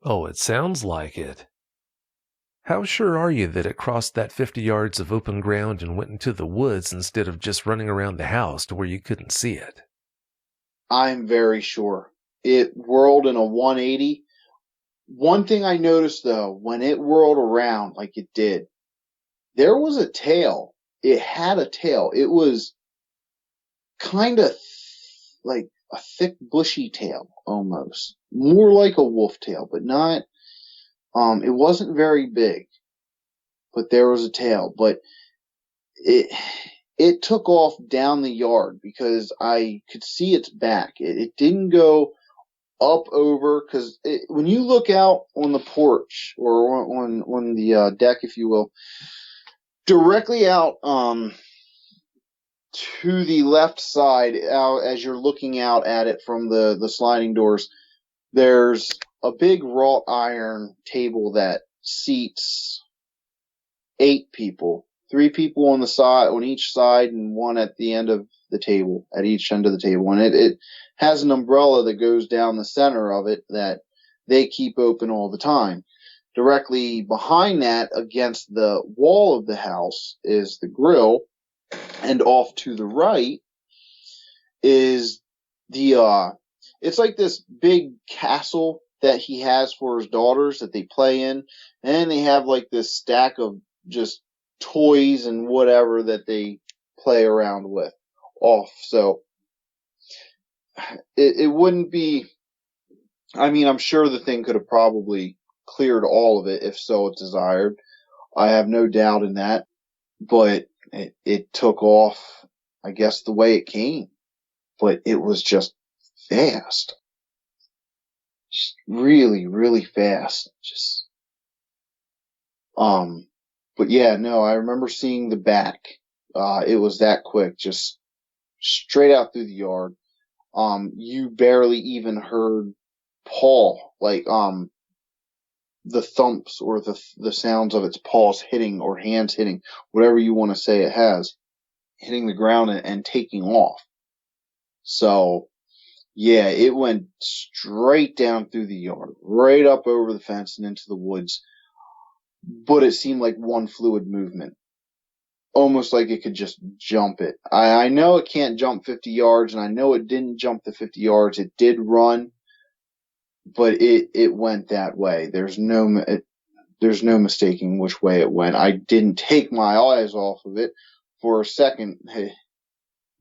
Oh, it sounds like it. How sure are you that it crossed that 50 yards of open ground and went into the woods instead of just running around the house to where you couldn't see it? I'm very sure. It whirled in a 180. One thing I noticed, though, when it whirled around like it did, there was a tail. It had a tail. It was kind of like a thick, bushy tail, almost. More like a wolf tail, but not... it wasn't very big, but there was a tail. But it took off down the yard because I could see its back. It didn't go up over, because when you look out on the porch or on the deck, if you will, directly out to the left side, out as you're looking out at it from the sliding doors, there's a big wrought iron table that seats 8 people. 3 people on the side, on each side, and 1 at the end of the table, at each end of the table. And it has an umbrella that goes down the center of it that they keep open all the time. Directly behind that, against the wall of the house, is the grill, and off to the right is it's like this big castle that he has for his daughters that they play in, and they have like this stack of just toys and whatever that they play around with off. So it wouldn't be, I'm sure the thing could have probably cleared all of it if so it desired. I have no doubt in that, but it took off, I guess, the way it came. But it was just fast. Just really, really fast. But yeah, no, I remember seeing the back. It was that quick, just straight out through the yard. You barely even heard paw, like, the thumps or the sounds of its paws hitting or hands hitting, whatever you want to say it has, hitting the ground and taking off. So, yeah, it went straight down through the yard, right up over the fence and into the woods. But it seemed like one fluid movement. Almost like it could just jump it. I know it can't jump 50 yards, and I know it didn't jump the 50 yards. It did run, but it went that way. There's no mistaking which way it went. I didn't take my eyes off of it for a second,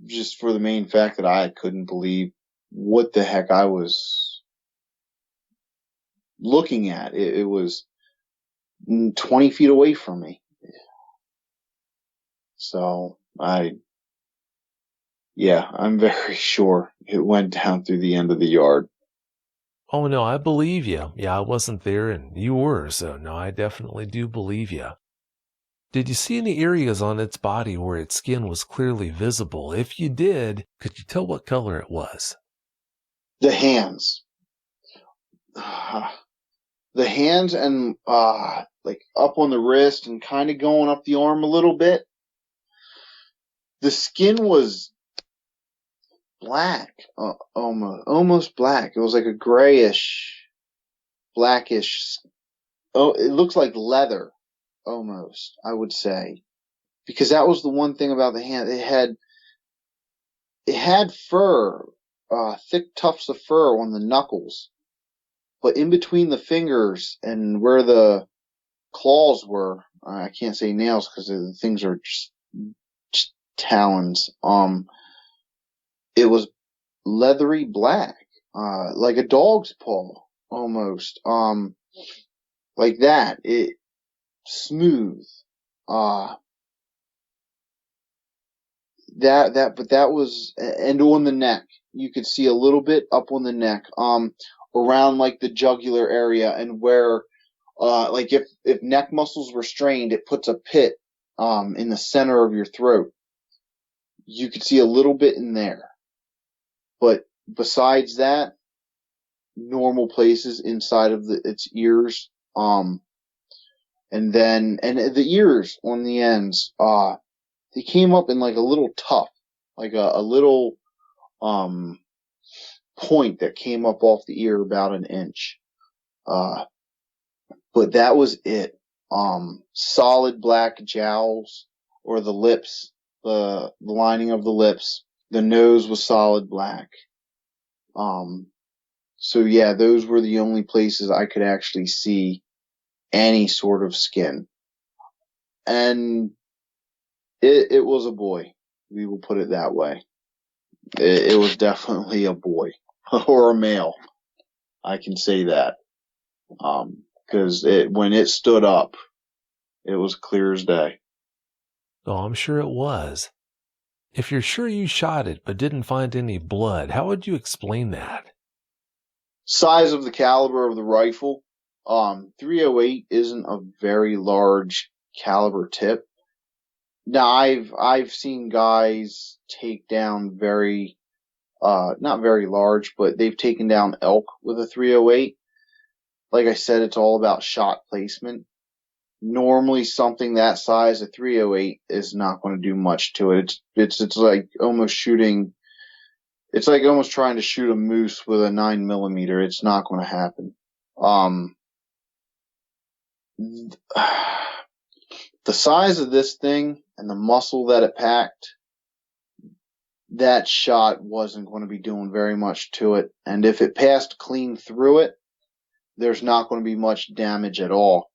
just for the main fact that I couldn't believe what the heck I was looking at. It was 20 feet away from me. So I'm very sure it went down through the end of the yard. Oh, no, I believe you. Yeah, I wasn't there and you were, so no, I definitely do believe you. Did you see any areas on its body where its skin was clearly visible? If you did, could you tell what color it was? The hands. The hands and like up on the wrist and kind of going up the arm a little bit. The skin was black, almost black. It was like a grayish, blackish. Oh, it looks like leather, almost, I would say, because that was the one thing about the hand. It had fur, thick tufts of fur on the knuckles, but in between the fingers and where the claws were, I can't say nails because the things are just talons. It was leathery black, like a dog's paw almost. Like that. It smooth. But that was, and on the neck, you could see a little bit up on the neck, around like the jugular area, and where, like if neck muscles were strained, it puts a pit, in the center of your throat. You could see a little bit in there. But besides that, normal places inside of its ears, and the ears on the ends, they came up in like a little tuft, like a little, point that came up off the ear about an inch. But that was it. Solid black jowls, or the lips, the lining of the lips. The nose was solid black. So yeah, those were the only places I could actually see any sort of skin. And it was a boy. We will put it that way. It was definitely a boy. Or a male. I can say that. Because when it stood up, it was clear as day. Oh, I'm sure it was. If you're sure you shot it but didn't find any blood, how would you explain that? Size of the caliber of the rifle. 308 isn't a very large caliber tip. Now I've seen guys take down very, not very large, but they've taken down elk with a 308. Like I said, it's all about shot placement. Normally something that size, a 308, is not going to do much to it. It's like almost shooting, it's like almost trying to shoot a moose with a 9mm. It's not going to happen. The size of this thing and the muscle that it packed, that shot wasn't going to be doing very much to it. And if it passed clean through it, there's not going to be much damage at all.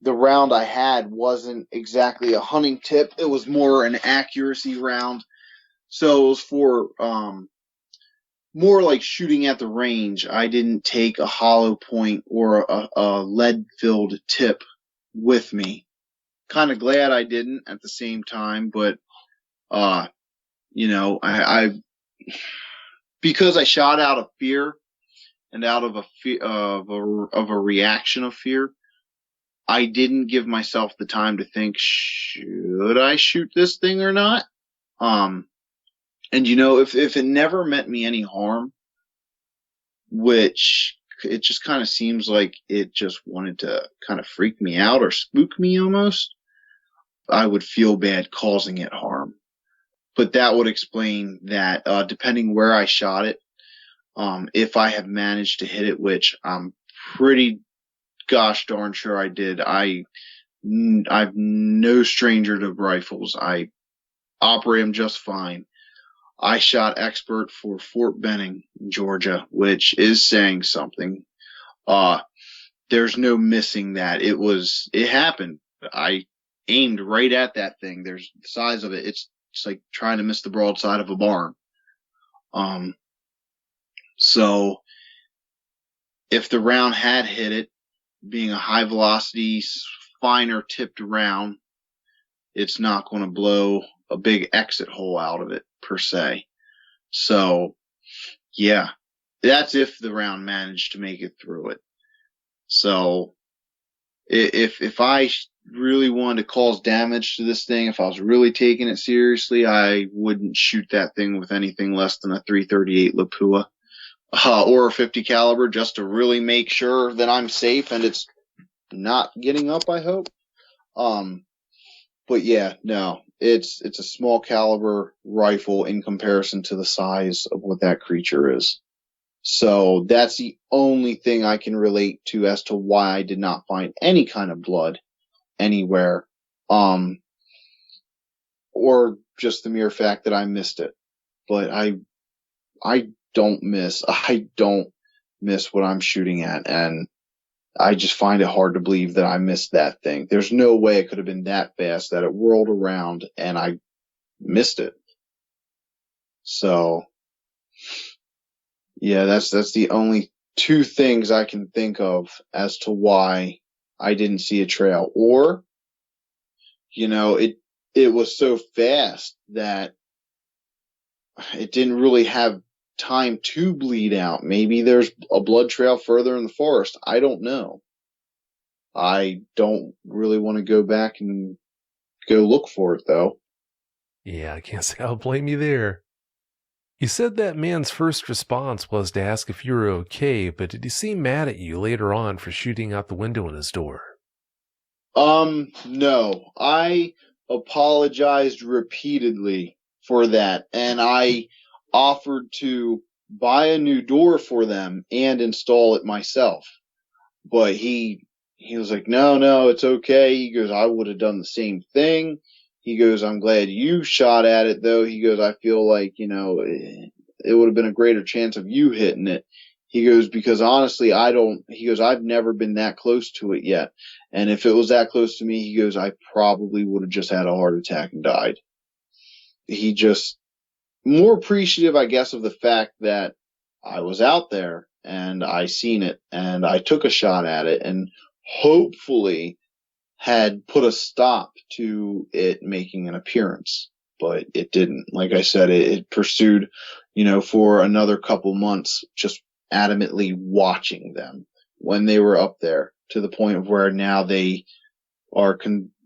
The round I had wasn't exactly a hunting tip. It was more an accuracy round. So it was for, more like shooting at the range. I didn't take a hollow point or a lead-filled tip with me. Kind of glad I didn't at the same time, but, because I shot out of fear and out of a reaction of fear, I didn't give myself the time to think, should I shoot this thing or not? And if it never meant me any harm, which it just kind of seems like it just wanted to kind of freak me out or spook me almost, I would feel bad causing it harm. But that would explain that, depending where I shot it, if I have managed to hit it, which I'm pretty gosh darn sure I did. I'm no stranger to rifles. I operate them just fine. I shot expert for Fort Benning, Georgia, which is saying something. There's no missing that. It happened. I aimed right at that thing. There's the size of it. It's like trying to miss the broadside of a barn. So if the round had hit it, being a high velocity, finer tipped round, it's not going to blow a big exit hole out of it per se. So yeah, that's if the round managed to make it through it. So if I really wanted to cause damage to this thing, if I was really taking it seriously, I wouldn't shoot that thing with anything less than a .338 Lapua or a .50 caliber, just to really make sure that I'm safe and it's not getting up, I hope. But yeah, no, it's a small caliber rifle in comparison to the size of what that creature is. So that's the only thing I can relate to as to why I did not find any kind of blood anywhere. Or just the mere fact that I missed it. But I don't miss what I'm shooting at, and I just find it hard to believe that I missed that thing. There's no way it could have been that fast that it whirled around and I missed it. So yeah, that's the only two things I can think of as to why I didn't see a trail. Or, it was so fast that it didn't really have time to bleed out. Maybe there's a blood trail further in the forest. I don't know. I don't really want to go back and go look for it, though. Yeah, I can't say I'll blame you there. You said that man's first response was to ask if you were okay, but did he seem mad at you later on for shooting out the window in his door? No. I apologized repeatedly for that, and I offered to buy a new door for them and install it myself. But he was like, no, it's okay. He goes, I would have done the same thing. He goes, I'm glad you shot at it, though. He goes, I feel like, it would have been a greater chance of you hitting it. He goes, because honestly, I've never been that close to it yet. And if it was that close to me, he goes, I probably would have just had a heart attack and died. He just more appreciative, I guess, of the fact that I was out there and I seen it and I took a shot at it and hopefully had put a stop to it making an appearance. But it didn't. Like I said, it pursued, for another couple months, just adamantly watching them when they were up there, to the point of where now they are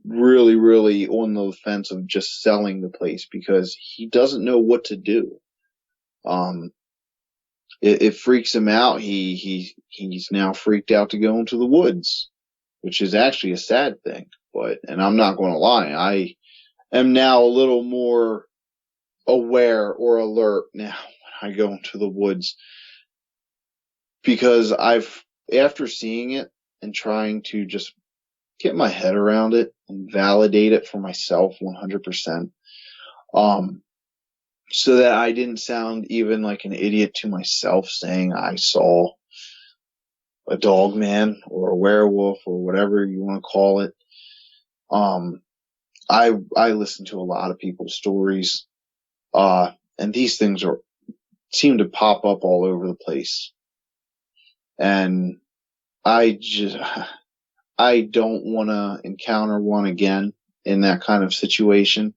really, really on the fence of just selling the place because he doesn't know what to do. It freaks him out. He's now freaked out to go into the woods, which is actually a sad thing. And I'm not going to lie, I am now a little more aware or alert now when I go into the woods, because after seeing it and trying to just get my head around it and validate it for myself 100%, so that I didn't sound even like an idiot to myself saying I saw a Dogman or a werewolf or whatever you want to call it. I listen to a lot of people's stories, and these things seem to pop up all over the place. And I don't want to encounter one again in that kind of situation.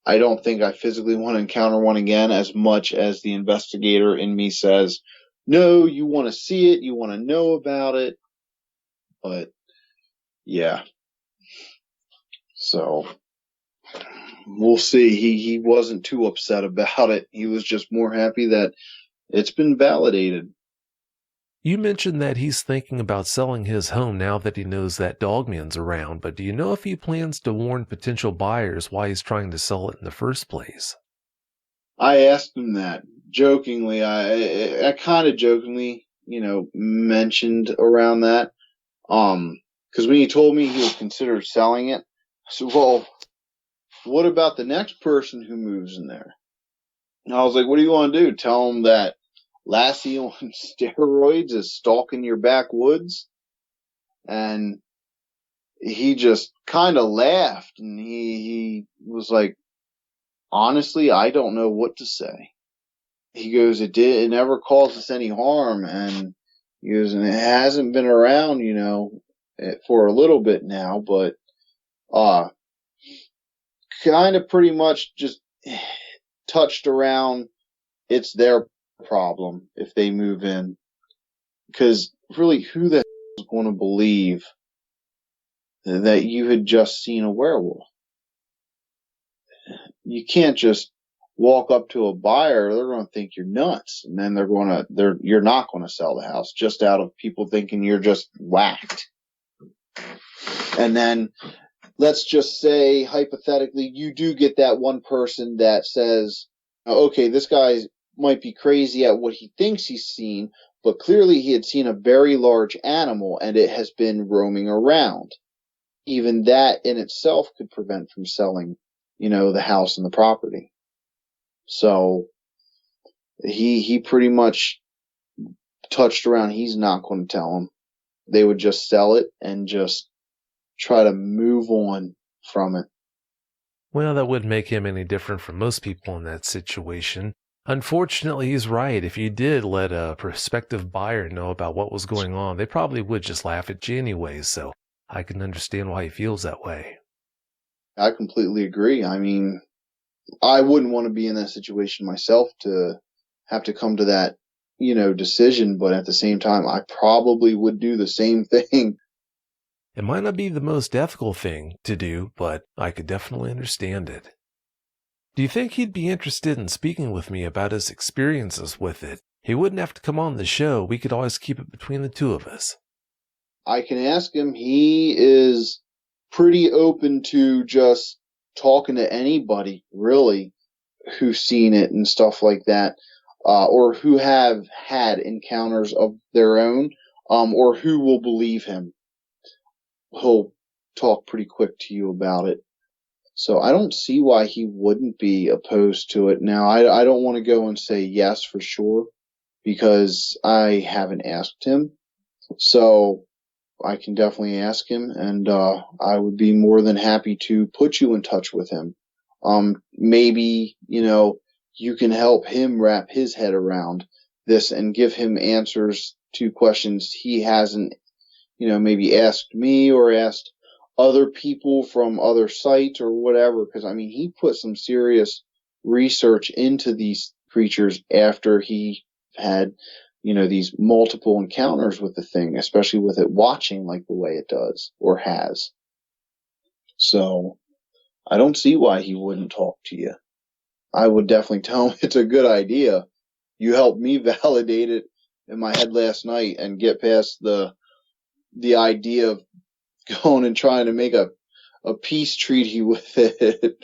I don't think I physically want to encounter one again, as much as the investigator in me says, no, you want to see it, you want to know about it. But yeah. So we'll see. He wasn't too upset about it. He was just more happy that it's been validated. You mentioned that he's thinking about selling his home now that he knows that Dogman's around, but do you know if he plans to warn potential buyers why he's trying to sell it in the first place? I asked him that jokingly. I kind of jokingly, mentioned around that. Because when he told me he would consider selling it, I said, well, what about the next person who moves in there? And I was like, what do you want to do? Tell him that Lassie on steroids is stalking your backwoods? And he just kind of laughed, and he was like, honestly, I don't know what to say. He goes, it never caused us any harm, and he goes, and it hasn't been around, for a little bit now, but kind of pretty much just touched around it's their problem if they move in. Because really, who the hell is going to believe that you had just seen a werewolf? You can't just walk up to a buyer. They're going to think you're nuts. And then you're not going to sell the house just out of people thinking you're just whacked. And then let's just say, hypothetically, you do get that one person that says, okay, this guy might be crazy at what he thinks he's seen, but clearly he had seen a very large animal and it has been roaming around. Even that in itself could prevent from selling, the house and the property. So he pretty much touched around. He's not going to tell them. They would just sell it and just try to move on from it. Well, that wouldn't make him any different from most people in that situation. Unfortunately, he's right. If you did let a prospective buyer know about what was going on, they probably would just laugh at you anyways, so I can understand why he feels that way. I completely agree. I mean, I wouldn't want to be in that situation myself to have to come to that, decision, but at the same time, I probably would do the same thing. It might not be the most ethical thing to do, but I could definitely understand it. Do you think he'd be interested in speaking with me about his experiences with it? He wouldn't have to come on the show. We could always keep it between the two of us. I can ask him. He is pretty open to just talking to anybody, really, who's seen it and stuff like that, or who have had encounters of their own, or who will believe him. He'll talk pretty quick to you about it. So I don't see why he wouldn't be opposed to it. Now, I don't want to go and say yes for sure because I haven't asked him. So I can definitely ask him, and I would be more than happy to put you in touch with him. Maybe, you can help him wrap his head around this and give him answers to questions he hasn't, maybe asked me or asked other people from other sites or whatever. Because, he put some serious research into these creatures after he had, these multiple encounters with the thing, especially with it watching like the way it does or has. So I don't see why he wouldn't talk to you. I would definitely tell him it's a good idea. You helped me validate it in my head last night and get past the idea of going and trying to make a peace treaty with it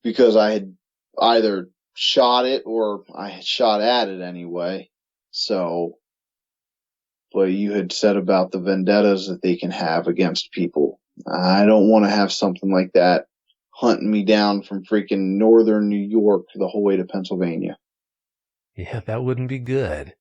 because I had either shot it or I had shot at it anyway. So, but you had said about the vendettas that they can have against people. I don't want to have something like that hunting me down from freaking northern New York the whole way to Pennsylvania. Yeah, that wouldn't be good.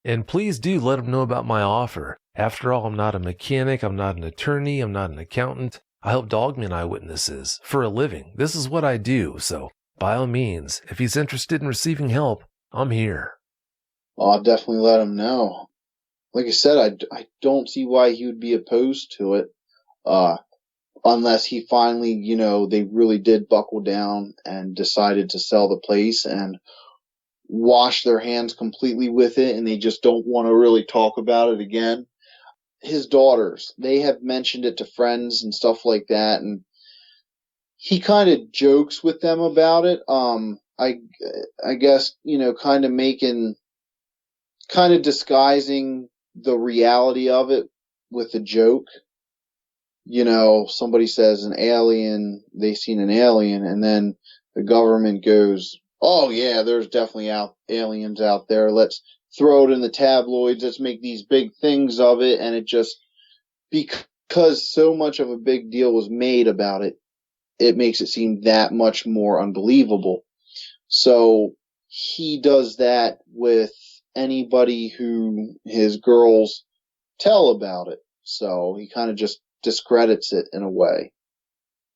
And please do let him know about my offer. After all, I'm not a mechanic, I'm not an attorney, I'm not an accountant. I help Dogman Eyewitnesses for a living. This is what I do, so by all means, if he's interested in receiving help, I'm here. I'll definitely let him know. Like I said, I don't see why he would be opposed to it, unless he finally, they really did buckle down and decided to sell the place and wash their hands completely with it, and they just don't want to really talk about it again. His daughters, they have mentioned it to friends and stuff like that, and he kind of jokes with them about it. I guess, kind of disguising the reality of it with a joke. Somebody says an alien, they seen an alien, and then the government goes, oh yeah, there's definitely aliens out there. Let's throw it in the tabloids. Let's make these big things of it. And it just, because so much of a big deal was made about it, it makes it seem that much more unbelievable. So he does that with anybody who his girls tell about it. So he kind of just discredits it in a way.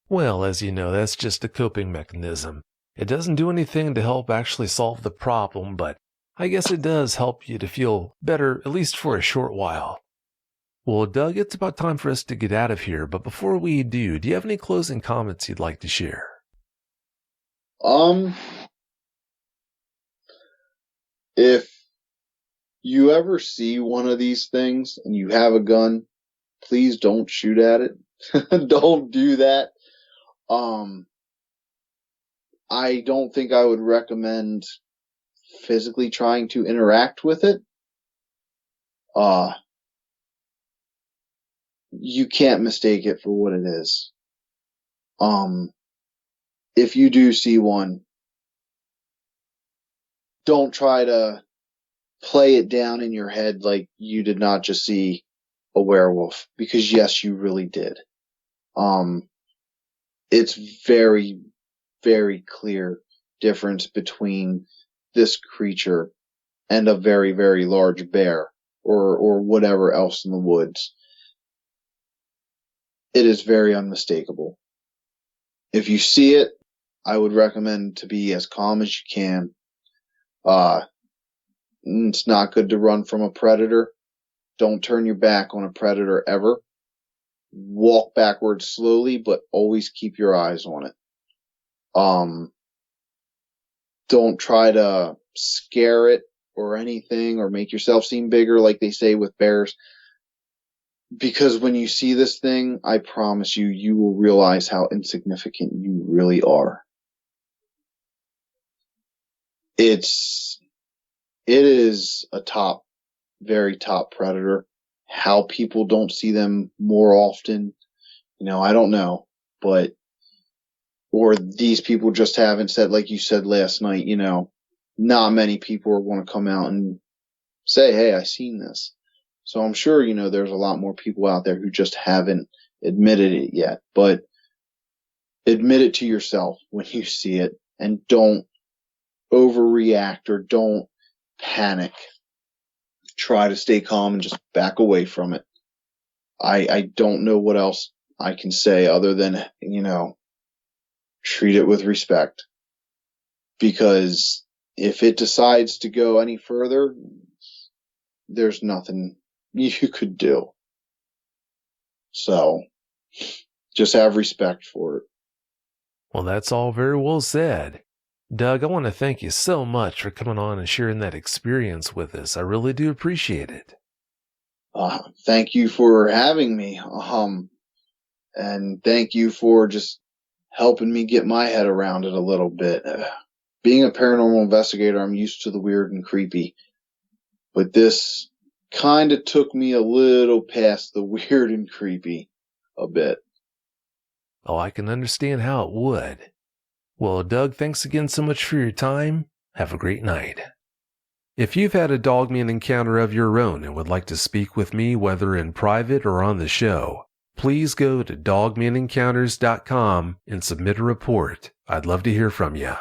Well, as you know, that's just a coping mechanism. It doesn't do anything to help actually solve the problem, but I guess it does help you to feel better, at least for a short while. Well, Doug, it's about time for us to get out of here, but before we do you have any closing comments you'd like to share? If you ever see one of these things and you have a gun, please don't shoot at it. Don't do that. I don't think I would recommend physically trying to interact with it. You can't mistake it for what it is. If you do see one, don't try to play it down in your head like you did not just see a werewolf, because yes, you really did. It's very, very clear difference between this creature and a very, very large bear or whatever else in the woods. It is very unmistakable. If you see it, I would recommend to be as calm as you can. It's not good to run from a predator. Don't turn your back on a predator ever. Walk backwards slowly, but always keep your eyes on it. Don't try to scare it or anything or make yourself seem bigger like they say with bears. Because when you see this thing, I promise you, you will realize how insignificant you really are. It is a very top predator. How people don't see them more often, I don't know. Or these people just haven't said, like you said last night, not many people are going to come out and say, hey, I seen this. So I'm sure, there's a lot more people out there who just haven't admitted it yet. But admit it to yourself when you see it, and don't overreact or don't panic. Try to stay calm and just back away from it. I don't know what else I can say other than, treat it with respect. Because if it decides to go any further, there's nothing you could do. So, just have respect for it. Well, that's all very well said. Doug, I want to thank you so much for coming on and sharing that experience with us. I really do appreciate it. Thank you for having me. And thank you for just helping me get my head around it a little bit. Being a paranormal investigator, I'm used to the weird and creepy. But this kind of took me a little past the weird and creepy a bit. Oh, I can understand how it would. Well, Doug, thanks again so much for your time. Have a great night. If you've had a Dogman encounter of your own and would like to speak with me, whether in private or on the show, please go to dogmanencounters.com and submit a report. I'd love to hear from you.